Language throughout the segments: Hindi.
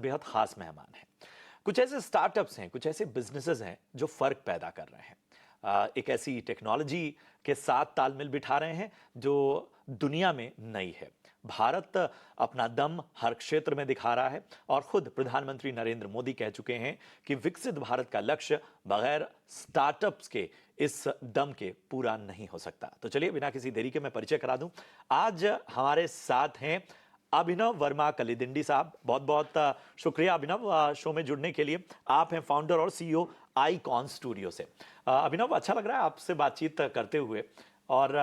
बेहद खास मेहमान हैं। कुछ ऐसे स्टार्टअप्स हैं, कुछ ऐसे बिजनेसेस हैं जो फर्क पैदा कर रहे हैं। एक ऐसी टेक्नोलॉजी के साथ तालमेल बिठा रहे हैं जो दुनिया में नई है। भारत अपना दम हर क्षेत्र में दिखा रहा है और खुद प्रधानमंत्री नरेंद्र मोदी कह चुके हैं कि विकसित भारत का लक्ष्य बगैर स्टार्टअप्स के इस दम के पूरा नहीं हो सकता। तो चलिए बिना किसी देरी के मैं परिचय करा दूं। आज हमारे साथ हैं अभिनव वर्मा कलिदिंडी साहब। बहुत बहुत शुक्रिया अभिनव शो में जुड़ने के लिए। आप हैं फाउंडर और सीईओ आईकॉन स्टूडियो से। अभिनव, अच्छा लग रहा है आपसे बातचीत करते हुए और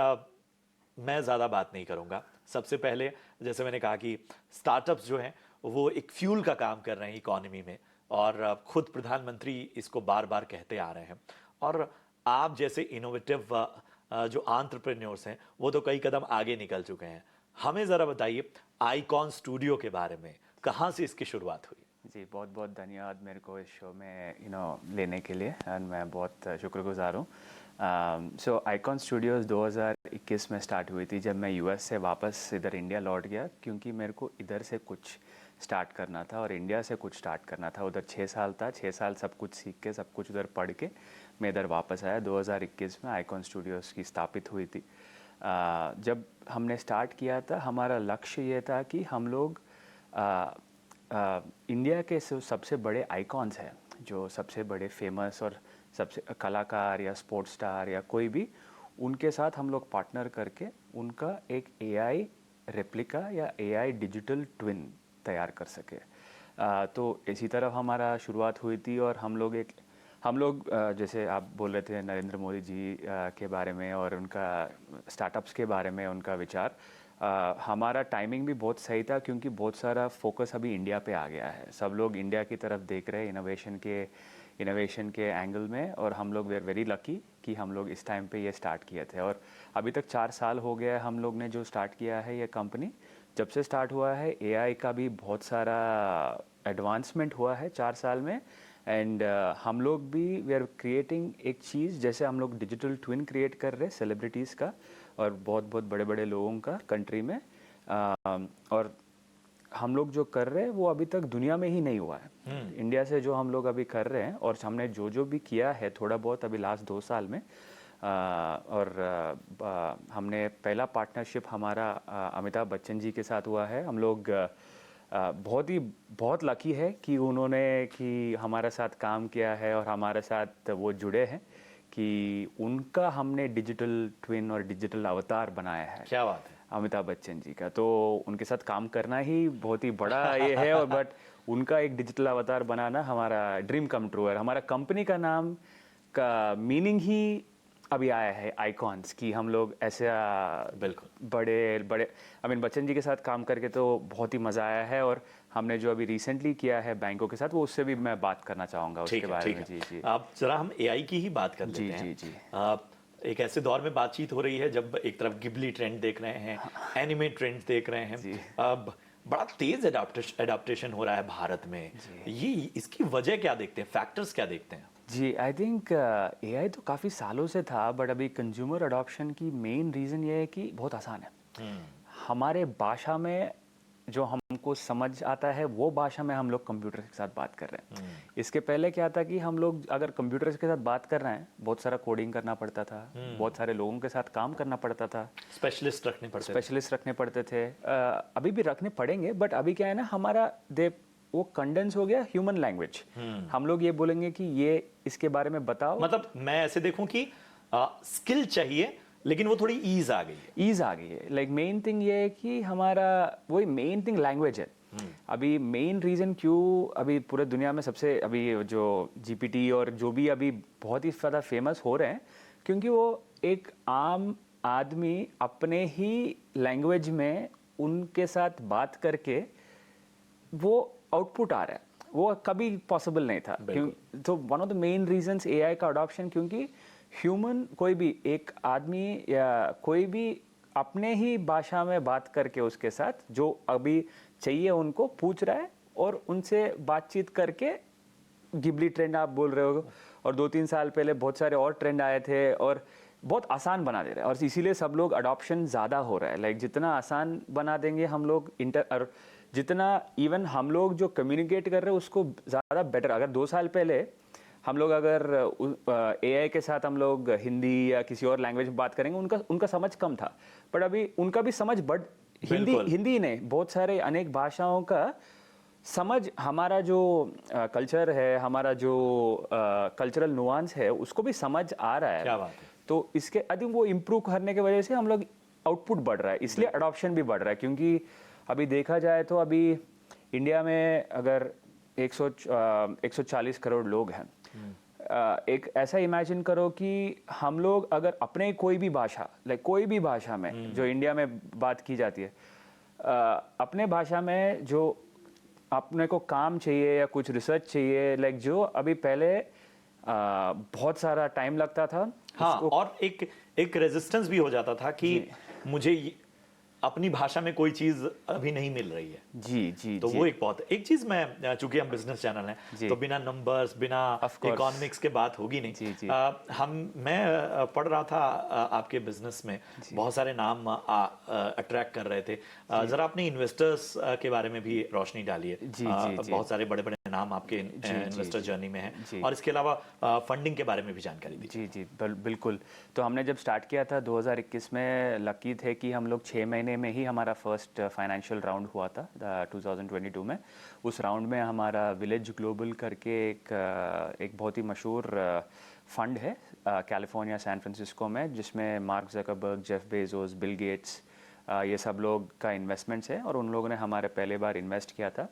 मैं ज़्यादा बात नहीं करूंगा। सबसे पहले जैसे मैंने कहा कि स्टार्टअप्स जो हैं वो एक फ्यूल का काम कर रहे हैं इकोनॉमी में और खुद प्रधानमंत्री इसको बार बार कहते आ रहे हैं और आप जैसे इनोवेटिव जो एंटरप्रेन्योर्स हैं वो तो कई कदम आगे निकल चुके हैं। हमें ज़रा बताइए आईकॉन स्टूडियो के बारे में, कहाँ से इसकी शुरुआत हुई? जी, बहुत बहुत धन्यवाद मेरे को इस शो में लेने के लिए एंड मैं बहुत शुक्रगुजार हूँ। सो आईकॉन स्टूडियोज़ 2021 में स्टार्ट हुई थी जब मैं यूएस से वापस इधर इंडिया लौट गया, क्योंकि मेरे को इधर से कुछ स्टार्ट करना था और इंडिया से कुछ स्टार्ट करना था। उधर 6 साल था, 6 साल सब कुछ सीख के सब कुछ उधर पढ़ के मैं इधर वापस आया। 2021 में आईकॉन स्टूडियोज़ की स्थापित हुई थी। जब हमने स्टार्ट किया था, हमारा लक्ष्य ये था कि हम लोग इंडिया के सबसे बड़े आइकॉन्स हैं, जो सबसे बड़े फेमस और सबसे कलाकार या स्पोर्ट्स स्टार या कोई भी, उनके साथ हम लोग पार्टनर करके उनका एक एआई रेप्लिका या एआई डिजिटल ट्विन तैयार कर सके। तो इसी तरह हमारा शुरुआत हुई थी और हम लोग जैसे आप बोल रहे थे नरेंद्र मोदी जी के बारे में और उनका स्टार्टअप्स के बारे में उनका विचार, हमारा टाइमिंग भी बहुत सही था, क्योंकि बहुत सारा फोकस अभी इंडिया पे आ गया है। सब लोग इंडिया की तरफ देख रहे हैं इनोवेशन के एंगल में, और हम लोग वे आर वेरी लकी कि हम लोग इस टाइम पे ये स्टार्ट किए थे। और अभी तक 4 साल हो गया है हम लोग ने जो स्टार्ट किया है ये कंपनी। जब से स्टार्ट हुआ है एआई का भी बहुत सारा एडवांसमेंट हुआ है 4 साल में। एंड हम लोग भी वी आर क्रिएटिंग एक चीज़, जैसे हम लोग डिजिटल ट्विन क्रिएट कर रहे हैं सेलिब्रिटीज़ का और बहुत बहुत बड़े बड़े लोगों का कंट्री में। और हम लोग जो कर रहे हैं वो अभी तक दुनिया में ही नहीं हुआ है। इंडिया से जो हम लोग अभी कर रहे हैं और हमने जो भी किया है थोड़ा बहुत अभी लास्ट 2 साल में, हमने पहला पार्टनरशिप हमारा अमिताभ बच्चन जी के साथ हुआ है। हम लोग बहुत लकी है कि हमारे साथ काम किया है और हमारे साथ वो जुड़े हैं कि उनका हमने डिजिटल ट्विन और डिजिटल अवतार बनाया है। क्या बात है! अमिताभ बच्चन जी का, तो उनके साथ काम करना ही बहुत ही बड़ा ये है और बट उनका एक डिजिटल अवतार बनाना हमारा ड्रीम कम ट्रू है। हमारा कंपनी का नाम का मीनिंग ही अभी आया है आइकॉन्स की। हम लोग ऐसे बिल्कुल बड़े बच्चन जी के साथ काम करके तो बहुत ही मज़ा आया है। और हमने जो अभी रिसेंटली किया है बैंकों के साथ, वो उससे भी मैं बात करना चाहूँगा उसके बारे में। जी जी, अब जरा हम एआई की ही बात कर लेते हैं। जी जी। एक ऐसे दौर में बातचीत हो रही है जब एक तरफ गिबली ट्रेंड देख रहे हैं, एनिमे ट्रेंड्स देख रहे हैं, अब बड़ा तेज एडाप्टेशन हो रहा है भारत में। ये इसकी वजह क्या देखते हैं, फैक्टर्स क्या देखते हैं? जी, आई थिंक एआई तो काफ़ी सालों से था, बट अभी कंज्यूमर अडॉप्शन की मेन रीज़न ये है कि बहुत आसान है। हमारे भाषा में जो हमको समझ आता है वो भाषा में हम लोग कंप्यूटर के साथ बात कर रहे हैं। इसके पहले क्या था कि हम लोग अगर कंप्यूटर के साथ बात कर रहे हैं, बहुत सारा कोडिंग करना पड़ता था, बहुत सारे लोगों के साथ काम करना पड़ता था, स्पेशलिस्ट रखने पड़ते थे। अभी भी रखने पड़ेंगे, बट अभी क्या है ना, हमारा वो कंडेंस हो गया ह्यूमन लैंग्वेज। हम लोग ये बोलेंगे कि ये इसके बारे में बताओ। मतलब मैं ऐसे देखूं कि स्किल चाहिए लेकिन वो थोड़ी ईज आ गई है। लाइक मेन थिंग ये है कि हमारा वही मेन थिंग लैंग्वेज है। अभी मेन रीजन क्यों अभी पूरे दुनिया में सबसे अभी जो जीपीटी और जो भी अभी बहुत ही ज़्यादा फेमस हो रहे हैं, क्योंकि वो एक आम आदमी अपने ही लैंग्वेज में उनके साथ बात करके वो आउटपुट आ रहा है, वो कभी पॉसिबल नहीं था। तो one of the main reasons AI का अडॉप्शन, क्योंकि ह्यूमन कोई भी एक आदमी या कोई भी अपने ही भाषा में बात करके उसके साथ जो अभी चाहिए उनको पूछ रहा है और उनसे बातचीत करके, गिबली ट्रेंड आप बोल रहे हो, और 2-3 साल पहले बहुत सारे और ट्रेंड आए थे और बहुत आसान बना दे रहा है। और इसीलिए सब लोग अडॉप्शन ज़्यादा हो रहा है। लाइक जितना आसान बना देंगे हम लोग और जितना इवन हम लोग जो कम्युनिकेट कर रहे हैं उसको ज़्यादा बेटर, अगर 2 साल पहले हम लोग अगर एआई के साथ हम लोग हिंदी या किसी और लैंग्वेज में बात करेंगे, उनका उनका समझ कम था, बट अभी उनका भी समझ बढ़, हिंदी बिल्कुल। हिंदी ही नहीं, बहुत सारे अनेक भाषाओं का समझ, हमारा जो कल्चर है, हमारा जो कल्चरल नुआंस है, उसको भी समझ आ रहा है। क्या बात है। तो इसके आई थिंक वो इम्प्रूव करने की वजह से हम लोग आउटपुट बढ़ रहा है, इसलिए अडॉप्शन भी बढ़ रहा है। क्योंकि अभी देखा जाए तो अभी इंडिया में अगर 140 करोड़ लोग हैं, एक ऐसा इमेजिन करो कि हम लोग अगर अपने कोई भी भाषा, लाइक कोई भी भाषा में जो इंडिया में बात की जाती है, अपने भाषा में जो अपने को काम चाहिए या कुछ रिसर्च चाहिए, लाइक जो अभी पहले बहुत सारा टाइम लगता था, हाँ, और एक रेजिस्टेंस भी हो जाता था कि अपनी भाषा में कोई चीज अभी नहीं मिल रही है। जी जी तो जी, वो एक चीज मैं, चूंकि हम बिजनेस चैनल हैं, तो बिना नंबर्स, बिना Of course. इकोनॉमिक्स के बात होगी नहीं। जी, जी। मैं पढ़ रहा था आपके बिजनेस में बहुत सारे नाम अट्रैक्ट कर रहे थे। जरा अपने इन्वेस्टर्स के बारे में भी रोशनी डालिए। जी, जी, जी। बहुत सारे बड़े बड़े नाम आपके इन्वेस्टर जर्नी में हैं, और इसके अलावा फंडिंग के बारे में भी जानकारी दीजिए। जी जी, बिल्कुल। तो हमने जब स्टार्ट किया था 2021 में, लकी थे कि हम लोग 6 महीने में ही हमारा फर्स्ट फाइनेंशियल राउंड हुआ था 2022 में। उस राउंड में हमारा विलेज ग्लोबल करके एक बहुत ही मशहूर फंड है कैलिफोर्निया सैन फ्रांसिस्को में, जिसमें mark Zuckerberg, Jeff Bezos, Bill Gates, ये सब लोग का इन्वेस्टमेंट्स है, और उन लोगों ने हमारे पहले बार इन्वेस्ट किया था।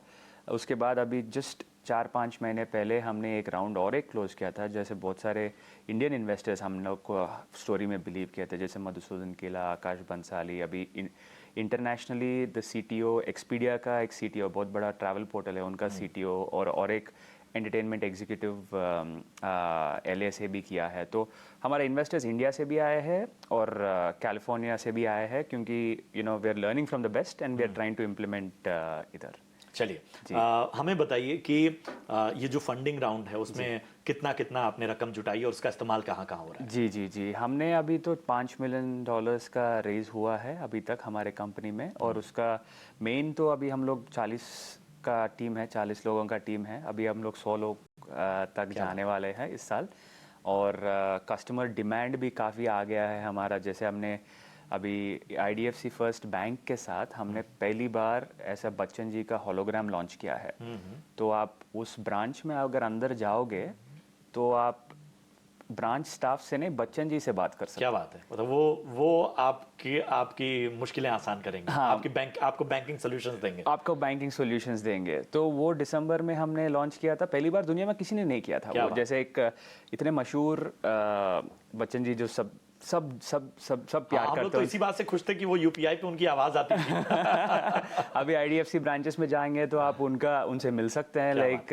उसके बाद अभी जस्ट 4-5 महीने पहले हमने एक राउंड और एक क्लोज किया था, जैसे बहुत सारे इंडियन इन्वेस्टर्स हम लोग को स्टोरी में बिलीव किए थे, जैसे मधुसूदन केला, आकाश बंसाली। अभी इंटरनेशनली द सीटीओ, एक्सपीडिया का एक सीटीओ, बहुत बड़ा ट्रैवल पोर्टल है, उनका सीटीओ, और एक एंटरटेनमेंट एग्जीक्यूटिव एलए से भी किया है। तो हमारे इन्वेस्टर्स इंडिया से भी आए हैं और कैलिफोर्निया से भी आए हैं, क्योंकि we are learning from the best and we are trying to implement इधर। चलिए, हमें बताइए कि ये जो फंडिंग राउंड है उसमें कितना कितना आपने रकम जुटाई और उसका इस्तेमाल कहाँ कहाँ हो रहा है? जी जी जी, हमने अभी तो $5 मिलियन का रेज हुआ है अभी तक हमारे कंपनी में, और उसका मेन तो अभी हम लोग 40 का टीम है, 40 लोगों का टीम है। अभी हम लोग 100 लोग तक जाने वाले हैं इस साल, और कस्टमर डिमांड भी काफ़ी आ गया है हमारा। जैसे हमने अभी आईडीएफसी फर्स्ट बैंक के साथ हमने पहली बार ऐसा बच्चन जी का होलोग्राम लॉन्च किया है। तो आप उस ब्रांच में अगर अंदर जाओगे तो आप ब्रांच स्टाफ से नहीं, बच्चन जी से बात कर सकते क्या बात है, मतलब वो आपकी मुश्किलें आसान करेंगे। हाँ। आपको बैंकिंग सॉल्यूशंस देंगे। आपको बैंकिंग सॉल्यूशंस देंगे। तो वो दिसंबर में हमने लॉन्च किया था, पहली बार दुनिया में किसी ने नहीं किया था वो। जैसे एक इतने मशहूर बच्चन जी जो सब सब सब सब सब प्यार हम लोग करते तो हैं। इसी बात से खुश थे कि वो यूपीआई पे उनकी आवाज आती थी। अभी आईडीएफसी ब्रांचेस में जाएंगे तो आप उनसे मिल सकते हैं। लाइक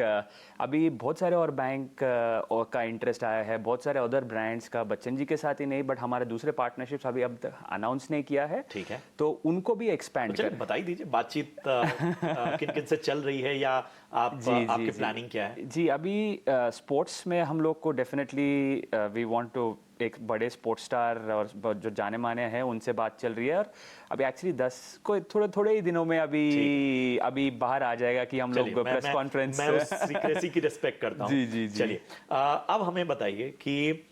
अभी बहुत सारे और बैंक का इंटरेस्ट आया है, बहुत सारे अदर ब्रांड्स का, बच्चन जी के साथ ही नहीं, बट हमारे दूसरे पार्टनरशिप्स अभी अब तक अनाउंस नहीं किया है। ठीक है, तो उनको भी एक्सपैंड चलिए बताई दीजिए, बातचीत किन किन से चल रही है, या आपकी प्लानिंग क्या है? जी, अभी स्पोर्ट्स में हम लोग को डेफिनेटली वी वांट टू, एक बड़े स्पोर्ट्स स्टार और जो जाने माने हैं उनसे बात चल रही है, और अभी एक्चुअली 10 को थोड़े ही दिनों में अभी बाहर आ जाएगा कि हम लोग प्रेस कॉन्फ्रेंस। मैं उस सीक्रेसी की रिस्पेक्ट करता हूँ। जी जी जी। चलिए, अब हमें बताइए कि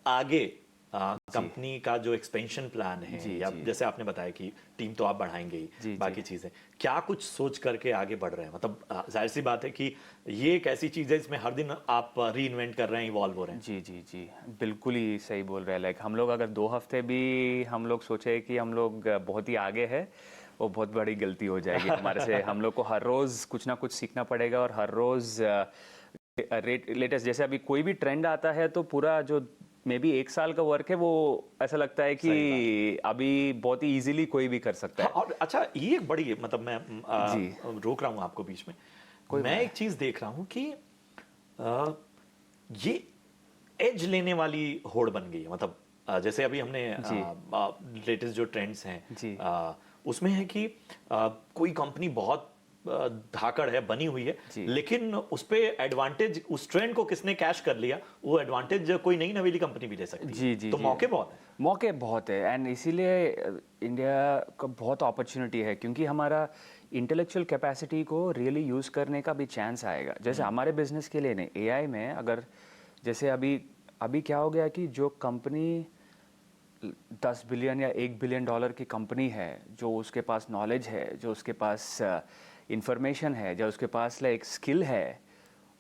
आगे कंपनी का जो एक्सपेंशन प्लान है, या जैसे आपने बताया कि टीम तो आप बढ़ाएंगे ही, बाकी चीजें क्या कुछ सोच करके आगे बढ़ रहे हैं? मतलब जाहिर सी बात है कि ये एक ऐसी चीज है इसमें हर दिन आप री इन्वेंट कर रहे हैं, इवॉल्व हो रहे हैं। जी जी जी, बिल्कुल ही सही बोल रहे हैं। लाइक हम लोग अगर 2 हफ्ते भी हम लोग सोचे कि हम लोग बहुत ही आगे है, वो बहुत बड़ी गलती हो जाएगी हमारे से। हम लोग को हर रोज कुछ ना कुछ सीखना पड़ेगा, और हर रोज लेटेस्ट, जैसे अभी कोई भी ट्रेंड आता है तो पूरा जो मे बी 1 साल का वर्क है वो ऐसा लगता है कि अभी बहुत ही इजीली कोई भी कर सकता है। हाँ, और अच्छा, ये एक बड़ी, मतलब मैं रोक रहा हूँ आपको बीच में, मैं एक चीज देख रहा हूँ कि ये एज लेने वाली होड़ बन गई है। मतलब जैसे अभी हमने लेटेस्ट जो ट्रेंड्स हैं उसमें है कि कोई कंपनी बहुत धाकड़ है, बनी हुई है, लेकिन उस पे एडवांटेज, उस ट्रेंड को किसने कैश कर लिया, वो एडवांटेज कोई नई नवेली कंपनी भी ले सकती है। जी जी, तो मौके बहुत है, एंड इसीलिए इंडिया का बहुत अपॉर्चुनिटी है, क्योंकि हमारा इंटेलेक्चुअल कैपेसिटी को रियली यूज़ करने का भी चांस आएगा। जैसे हमारे बिजनेस के लिए नहीं, एआई में अगर जैसे अभी अभी क्या हो गया कि जो कंपनी 10 बिलियन या 1 बिलियन डॉलर की कंपनी है, जो उसके पास नॉलेज है, जो उसके पास इंफॉर्मेशन है, जो उसके पास लाइक स्किल है,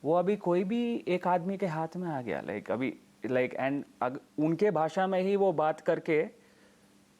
वो अभी कोई भी एक आदमी के हाथ में आ गया। लाइक अभी लाइक एंड उनके भाषा में ही वो बात करके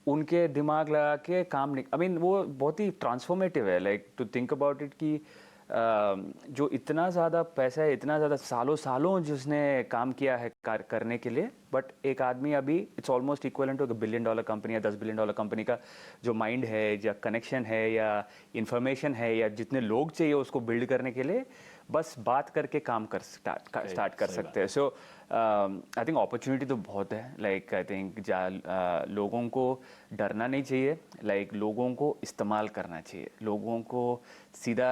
उनके दिमाग लगा के काम नहीं, आई मीन वो बहुत ही ट्रांसफॉर्मेटिव है। Like to think about it कि जो इतना ज़्यादा पैसा है, इतना ज़्यादा सालों सालों जिसने काम किया है करने के लिए, बट एक आदमी अभी it's almost equivalent two billion dollar company या 10 बिलियन डॉलर कंपनी का जो माइंड है या कनेक्शन है या इंफॉर्मेशन है या जितने लोग चाहिए उसको बिल्ड करने के लिए, बस बात करके काम कर स्टार्ट कर सही सकते हैं। सो आई थिंक अपॉर्चुनिटी तो बहुत है। लाइक आई थिंक लोगों को डरना नहीं चाहिए, लाइक लोगों को इस्तेमाल करना चाहिए, लोगों को सीधा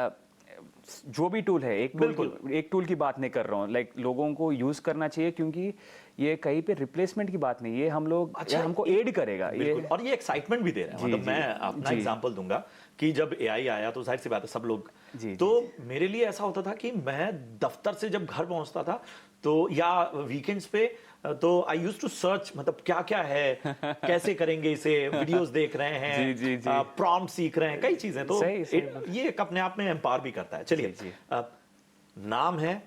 जो भी टूल है, एक टूल की बात नहीं कर रहा हूँ, लाइक लोगों को यूज करना चाहिए, क्योंकि ये कहीं पे रिप्लेसमेंट की बात नहीं, ये हम लोग अच्छा, हमको एड करेगा ये। और ये एक्साइटमेंट भी दे रहा है। जी, मतलब जी, मैं अपना जी। एग्जांपल दूंगा कि जब एआई आया तो जाहिर सी बात है सब लोग, जी, तो मेरे लिए ऐसा होता था कि मैं दफ्तर से जब घर पहुंचता था तो या वीकेंड्स पे, तो आई यूज टू सर्च, मतलब क्या क्या है, कैसे करेंगे इसे, वीडियोस देख रहे हैं, जी, जी, जी। प्रॉम्प्ट सीख रहे हैं, कई चीजें। तो सही, सही ये एक अपने आप में एम्पावर भी करता है। चलिए, जी, जी। नाम है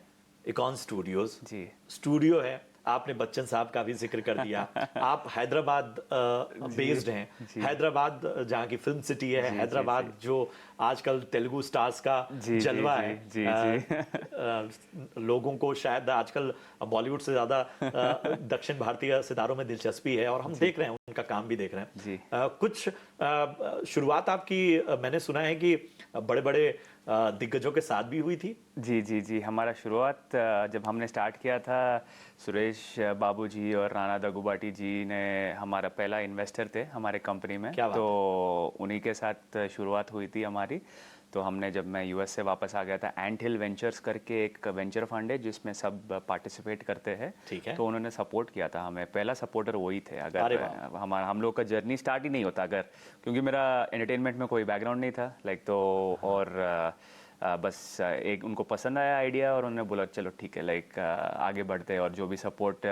इकॉन स्टूडियोज, जी। स्टूडियो है, आपने बच्चन साहब का भी जिक्र कर दिया। आप हैदराबाद बेस्ड हैं, जी। हैदराबाद जहाँ की फिल्म सिटी है, जी, हैदराबाद जी। जो आजकल तेलुगु स्टार्स का जी, जलवा जी, है। जी, लोगों को शायद आजकल बॉलीवुड से ज्यादा दक्षिण भारतीय सितारों में दिलचस्पी है, और हम देख रहे हैं, उनका काम भी देख रहे हैं। जी। कुछ शुरुआत आपकी मैंने सुना है कि बड़े बड़े दिग्गजों के साथ भी हुई थी। जी, जी, जी। हमारा शुरुआत जब हमने स्टार्ट किया था, सुरेश बाबू जी और राणा दगुबाटी जी ने हमारा पहला इन्वेस्टर थे हमारे कंपनी में। क्या बात तो उन्हीं के साथ शुरुआत हुई थी हमारी। तो हमने, जब मैं यूएस से वापस आ गया था, एंट हिल वेंचर्स करके एक वेंचर फंड है जिसमें सब पार्टिसिपेट करते हैं। ठीक है। तो उन्होंने सपोर्ट किया था हमें, पहला सपोर्टर वही थे। अरे अगर वाह। हम लोग का जर्नी स्टार्ट ही नहीं होता अगर, क्योंकि मेरा एंटरटेनमेंट में कोई बैकग्राउंड नहीं था लाइक, तो और बस एक उनको पसंद आया आइडिया और उन्होंने बोला चलो ठीक है, लाइक आगे बढ़ते हैं। और जो भी सपोर्ट,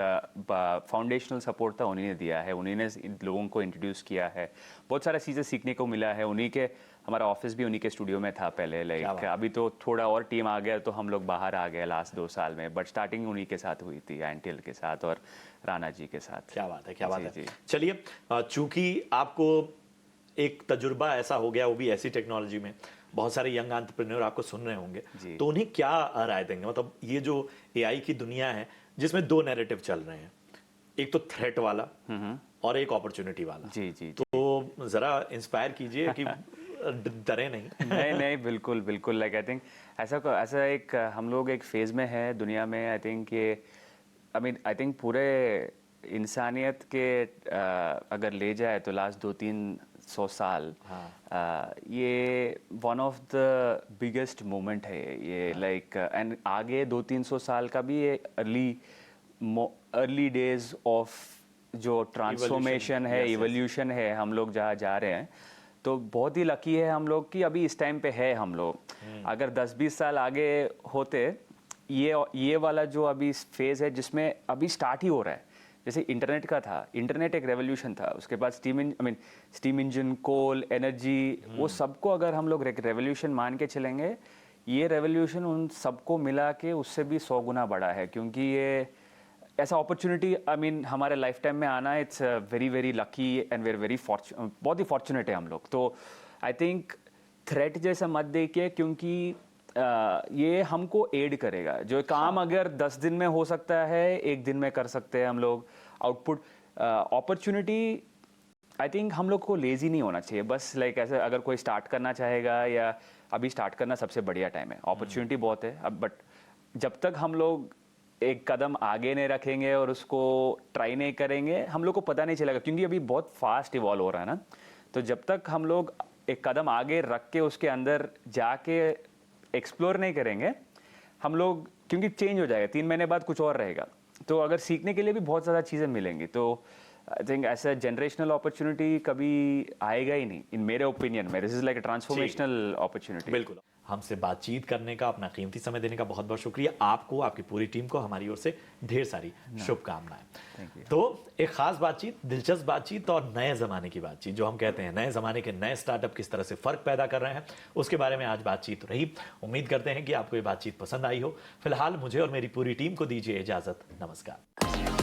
फाउंडेशनल सपोर्ट था, उन्हीं ने दिया है, उन्हीं ने लोगों को इंट्रोड्यूस किया है। बहुत सारा चीज़ें सीखने को मिला है उन्हीं के। हमारा ऑफिस भी उन्हीं के स्टूडियो में था पहले, लाइक अभी तो थोड़ा और टीम आ गया तो हम लोग बाहर आ गए लास्ट 2 साल में, बट स्टार्टिंग उन्हीं के साथ हुई थी, एंटिल के साथ और राणा जी के साथ। क्या बात है, क्या बात जी, है। जी। चलिए, चूंकि आपको एक तजुर्बा ऐसा हो गया, वो भी ऐसी टेक्नोलॉजी में, बहुत सारे यंग एंटरप्रेन्योर आपको सुन रहे होंगे, जी। तो उन्हें क्या राय देंगे? मतलब ये जो एआई की दुनिया है जिसमें 2 नैरेटिव चल रहे हैं, एक तो थ्रेट वाला और एक अपॉर्चुनिटी वाला। जी, जी, जी। तो जरा इंस्पायर कीजिए कि डरे नहीं। नहीं, नहीं, बिल्कुल, बिल्कुल। लाइक आई थिंक ऐसा एक हम लोग एक फेज में है दुनिया में। आई थिंक ये, आई मीन आई थिंक पूरे इंसानियत के अगर ले जाए तो लास्ट 200-300 साल, ये one of the biggest moment है ये। लाइक एंड आगे 200-300 साल का भी ये अर्ली डेज ऑफ जो ट्रांसफॉर्मेशन है, इवोल्यूशन है, हम लोग जहाँ जा रहे हैं। तो बहुत ही लकी है हम लोग कि अभी इस टाइम पे है हम लोग। अगर 10-20 साल आगे होते, ये वाला जो अभी फेज है जिसमें अभी स्टार्ट ही हो रहा है, जैसे इंटरनेट का था, इंटरनेट एक रेवोल्यूशन था, उसके बाद स्टीम इंजन, कोल, एनर्जी, वो सबको अगर हम लोग रेवोल्यूशन मान के चलेंगे, ये रेवोल्यूशन उन सबको मिला के उससे भी 100 गुना बड़ा है। क्योंकि ये ऐसा अपॉर्चुनिटी, आई मीन हमारे लाइफ टाइम में आना, it's very very lucky and very बहुत ही फॉर्चुनेट है हम लोग। तो आई थिंक थ्रेट जैसा मत देखिए, क्योंकि ये हमको एड करेगा। जो काम अगर 10 दिन में हो सकता है, 1 दिन में कर सकते हैं हम लोग। आउटपुट अपॉर्चुनिटी, आई थिंक हम लोग को लेजी नहीं होना चाहिए। बस लाइक ऐसे अगर कोई स्टार्ट करना चाहेगा, या अभी स्टार्ट करना सबसे बढ़िया टाइम है, अपॉर्चुनिटी बहुत है अब। बट जब तक हम लोग एक कदम आगे नहीं रखेंगे और उसको ट्राई नहीं करेंगे, हम लोग को पता नहीं चलेगा, क्योंकि अभी बहुत फास्ट इवॉल्व हो रहा है ना। तो जब तक हम लोग एक कदम आगे रख के उसके अंदर जाके एक्सप्लोर नहीं करेंगे हम लोग, क्योंकि चेंज हो जाएगा, 3 महीने बाद कुछ और रहेगा। तो अगर सीखने के लिए भी बहुत ज़्यादा चीज़ें मिलेंगी। तो आई थिंक ऐसा जनरेशनल अपॉर्चुनिटी कभी आएगा ही नहीं इन मेरे ओपिनियन में. This is like a transformational opportunity. बिल्कुल. हमसे बातचीत करने का, अपना कीमती समय देने का बहुत बहुत शुक्रिया. आपको, आपकी पूरी टीम को हमारी ओर से ढेर सारी शुभकामनाएं. तो एक खास बातचीत, दिलचस्प बातचीत और नए जमाने की बातचीत, जो हम कहते हैं नए जमाने के नए स्टार्टअप किस तरह से फर्क पैदा कर रहे हैं, उसके बारे में आज बातचीत रही. उम्मीद करते हैं कि आपको ये बातचीत पसंद आई हो. फिलहाल मुझे और मेरी पूरी टीम को दीजिए इजाजत. नमस्कार.